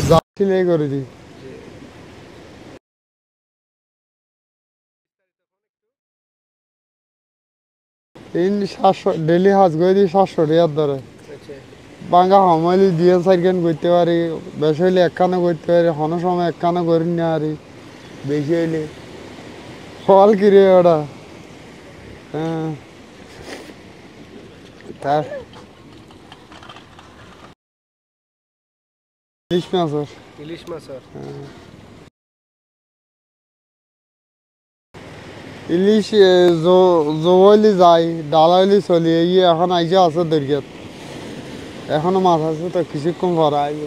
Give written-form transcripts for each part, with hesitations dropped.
যা সিলাই করে দিই। এই 700 ডেলি হাজ করে দিই 700 টাকার ধরে। বাঙ্গা হামাইলি দিয়ে সাইকেন করতে পারি, বেশি হইলে একখানে করতে পারি, কোনো সময় একখানে করি না পারি, বেশি হইলে ফল কিরে ওটা। হ্যাঁ তার ইলিশ মাছ। ইলিশ মাছ। ইলিশ জবলি যাই, ডালাইলি চলি, এই এখন আইসা আছে দরিয়াত, এখনো মাছ আছে তো কিছুক্ষণ ভরা আইব।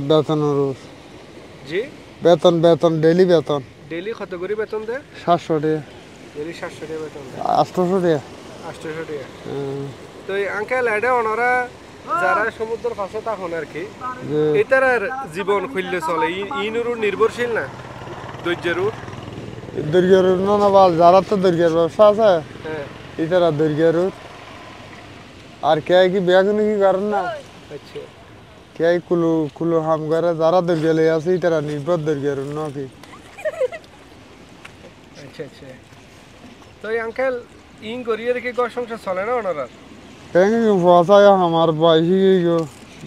বেতনের বেতন ডেলি বেতন। ডেলি কত করে বেতন দেয়? 700 টাকা। ডেলি 700 টাকা বেতন দেয়। 800 টাকা। 800 টাকা। তো আঙ্কেল এটা ওনারা যারা সমুদ্রের পাশে তখন আর কি এটার জীবন খুললে চলে, ইনুর নির্ভরশীল না দৈর্যের না বা যারা তো দৈর্ঘ্যের ব্যবসা আছে এটারা দৈর্ঘ্যের আর কে কি বেগুন কি করেন না। আচ্ছা কে কুলু কুলু হাম করে যারা দৈর্ঘ্য লে আছে এটারা নির্ভর দৈর্ঘ্যের না কি। আচ্ছা আচ্ছা। তো আঙ্কেল ইন করিয়ে রেখে ঘর সংসার চলে না ওনারা? ফসায় আমার বয়সী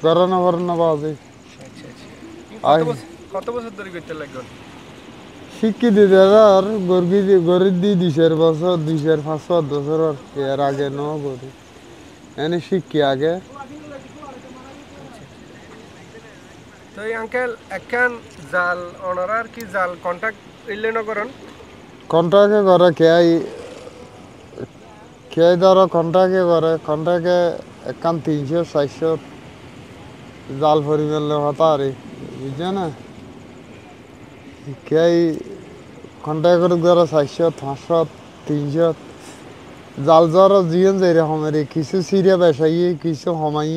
করানো করানো বাজে। আচ্ছা আচ্ছা। কত বছর ধরে করতে লাগবেন? শিক্ষিত আর গরিব দি 2 বছর 2-5 বছর এর আগে ন করি এনে শিক্ষি আগে। তো আঙ্কেল একখান জাল ওনারা আর কি জাল কন্ট্যাক্ট ইলে না করেন? কন্ট্রাক্টে করে কে ধরো কন্ট্রাক্টে করে, কন্ট্রাক্টে একখান 300-400 জাল পরিমাণে হতা আরে বুঝছে না। কে কন্ট্রাক্ট করে ধরো 400-500-300 জাল জ্বর জিয়ন যাই রকমের কিছু সিরিয়া বেসাই কিছু সমাই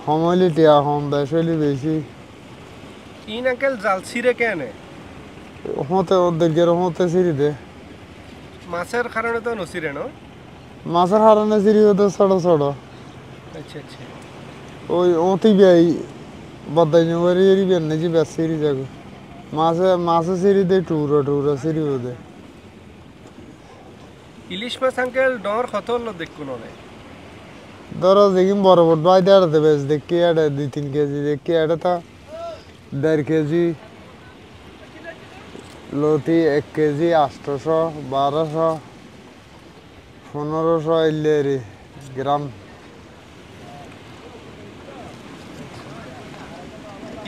সময়লি টিয়া কম বেসাইলি বেশি। ইন আঙ্কেল জাল ছিঁড়ে কেন? হতে ওদেরকে হতে সিঁড়ি দে মাছের কারণে তো নছিরে না? মাছের হারানে সিঁড়ি হতে ছোট ছোট। আচ্ছা আচ্ছা। ওই অতি ব্যয় বদাই নেবারি এরি বেন নাকি বেশ সিঁড়ি যাগো মাছে সিঁড়ি দে টুরা সিঁড়ি দে। ইলিশ মাছ আঙ্কেল ডর কত হলো দেখুন অনেক ধরো দেখি বড় বড় ভাই দেড়াতে বেশ দেখি এটা 2-3 কেজি দেখি এটা তো 1.5 কেজি লতি 1 কেজি 800 1200 1500 এলে গ্রাম।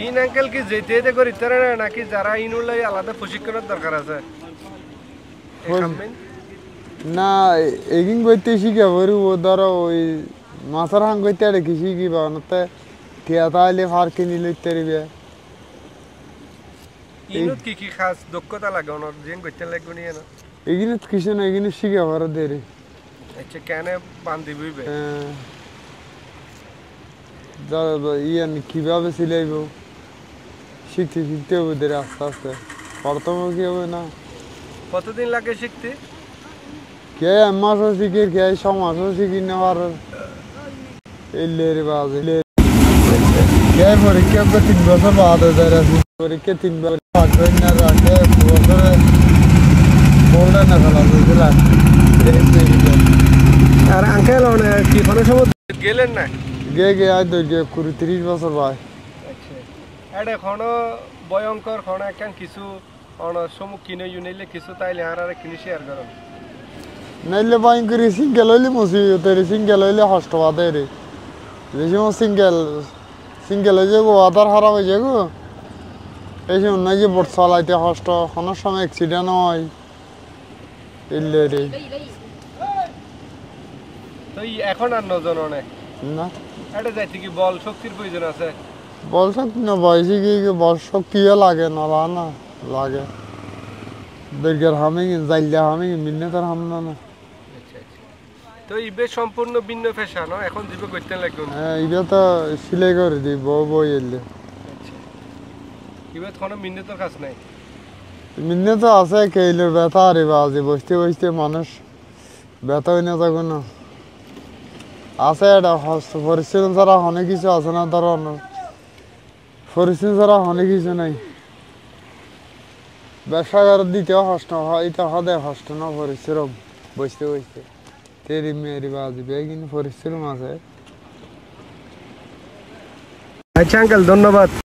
ইন আঙ্কেল কি যেতে যেতে করি তারা নাকি যারা ইনুলাই আলাদা প্রশিক্ষণের দরকার আছে? না এগিন করতে শিখে বরি ও ধরো ওই মাছের হাং করতে আর কি শিখিবা অনতে টিয়া তাইলে ফার কিনি লইতে পারবে। ইনুত কি খাস দক্ষতা লাগে ওনার যেন করতে লাগবে নিয়ে না? এগিনত কিছু না এগিনে শিখে পারে দেরি। আচ্ছা কেন বান্ধি বইবে? ইয়ান কিভাবে সিলাইব শিখতে হবে দেরি আস্তে আস্তে, প্রথমে কি হবে না। কতদিন লাগে শিখতে? কে 1 মাসও শিখি কে 6 মাসও শিখি নেওয়ার এলে বাজে কে পরীক্ষা 3 বছর বাদ পরীক্ষা 3 বছর না রাখে বছরে বললে না খেলা বুঝলা। আর আঙ্কেল কি কোনো সময় গেলেন না? গে আজ 30 বছর ভাই। আচ্ছা এটা কোনো ভয়ঙ্কর কোনো একখান কিছু সম্মুখীন হইলে কিছু তাইলে আর কিনে শেয়ার করেন নাইলে ভয়ঙ্কর সিঙ্গেল হইলে মুসিবত সিঙ্গেল হইলে কষ্ট পাতে রে যে সময় সিঙ্গেল হয়ে যাবো আধার খারাপ হয়ে যাবো এই সময় নাই যে বোট চালাইতে কষ্ট কোনো সময় অ্যাক্সিডেন্ট হয় এলে রে। তো এখন আর নজন অনেক না এটা যাইতে কি বল শক্তির প্রয়োজন আছে? বল শক্তি না বয়সে কি বল শক্তিও লাগে না লাগে দরকার হামে যাইলে হামে মিললে তার হাম না। আচ্ছা আচ্ছা। তো ইবে সম্পূর্ণ ভিন্ন পেশা না এখন জীবে করতে লাগবে? হ্যাঁ ইবে তো সিলাই করে দিই বই এলে। আচ্ছা ইবে কোনো মিন্নতের কাজ নাই? মিনে তো আছে কেইলের ব্যথা আরে বাজে বসতে বসতে মানুষ ব্যথা হয়ে না যাবে না আছে এটা পরিশ্রম ছাড়া অনেক কিছু আছে না ধরো পরিশ্রম ছাড়া অনেক কিছু নাই ব্যবসা করে দিতেও কষ্ট হয় এটা হদে কষ্ট না পরিশ্রম বসতে বসতে তেরি মেরি বাজবে কিন্তু পরিশ্রম আছে আচ্ছা আঙ্কেল ধন্যবাদ